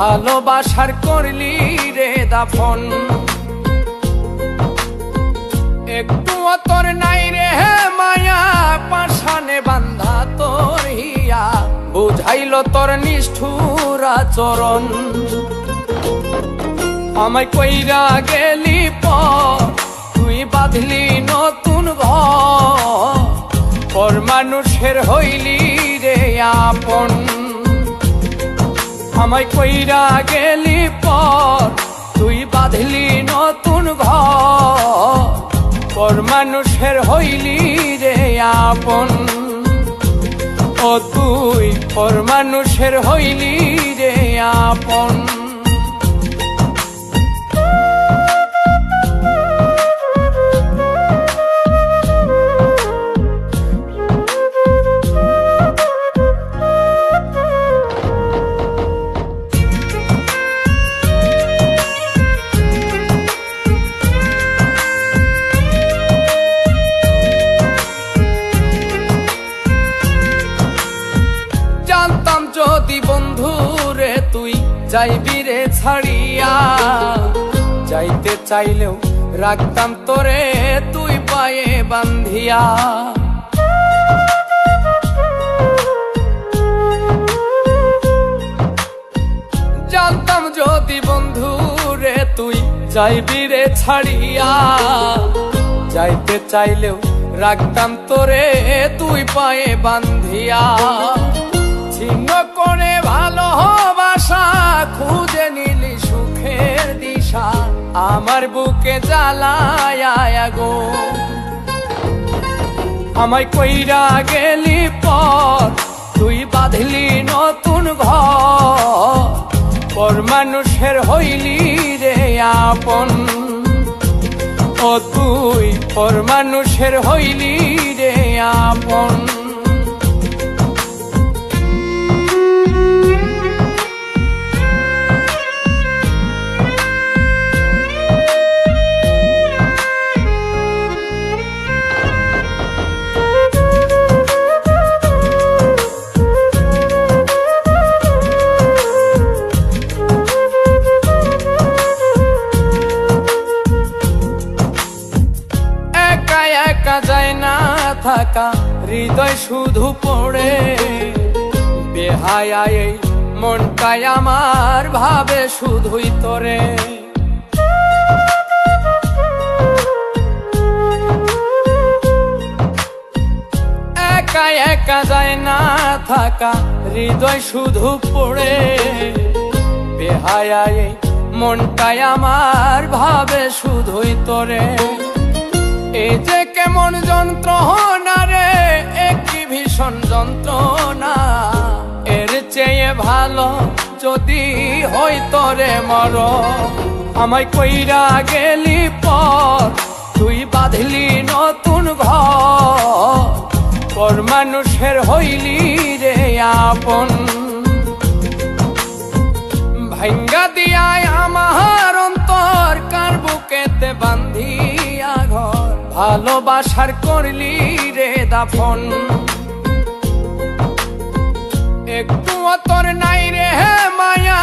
ভালোবাসার করলি রে দাফন। একটুও তোর নাই রে মায়া, পাশানে বান্ধা তোর হিয়া, বুঝাইল তোর নিষ্ঠুর আচরণ। আমায় কইরা গেলি পর, তুই বাঁধলি নতুন ঘর, পর মানুষের হইলি রে আপন। আমায় কইরা গেলি পর, তুই বাঁধলি নতুন ঘর, পর মানুষের হইলি রে আপন। ও তুই পর মানুষের হইলি রে আপন। জানতাম যদি বন্ধু রে তুই যাইবি রে ছাড়িয়া, যাইতে চাইলেও রাখতাম তোরে তুই পায়ে বান্ধিয়া। জানতাম যদি বন্ধু রে তুই যাইবি রে ছাড়িয়া, যাইতে চাইলেও রাখতাম তোরে তুই পায়ে বান্ধিয়া। ছিন্ন করে ভালোবাসা খুঁজে নিলি সুখের দিশা, আমার বুকে জ্বালায়া গো। আমায় কইরা গেলি পর, তুই বাঁধলি নতুন ঘর, পর মানুষের হইলি রে আপন। ও তুই পর মানুষের হইলি রে আপন। একা যায় না থাকা, হৃদয় শুধু পড়ে, বেহায়া এই মনটাই আমার ভাবে শুধুই তোরে। একা একা যায় না থাকা, হৃদয় শুধু পড়ে, বেহায়া এই মনটাই আমার ভাবে শুধুই তোরে। এই যে কেমন যন্ত্রণা রে, একই ভীষণ যন্ত্রণা, এর চেয়ে ভালো যদি হইতো রে মরণ। আমায় কইরা গেলি পর, তুই বাঁধলি নতুন ঘর, পর মানুষের হইলি রে আপন। ভাঙ্গা দিয়ায় আমার অন্তর, কার বুকেতে বান্ধিয়া ঘর, ভালোবাসার করলি রে দাফন। একটুও তোর নাই রে মায়া,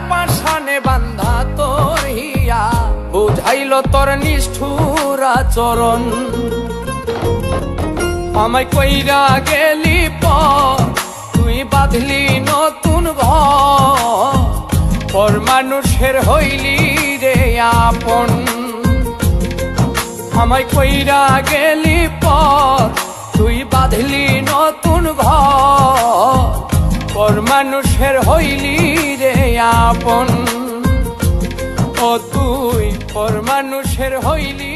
পাশানে বান্ধা তোর হিয়া, বুঝাইল তোর নিষ্ঠুর আচরণ। আমায় কইরা গেলি পর, তুই বাঁধলি নতুন ঘর, পর মানুষের হইলি রে আপন। আমায় কইরা গেলি পর, তুই বাঁধলি নতুন ঘর, পর মানুষের হইলি রে আপন। ও তুই পর মানুষের হইলি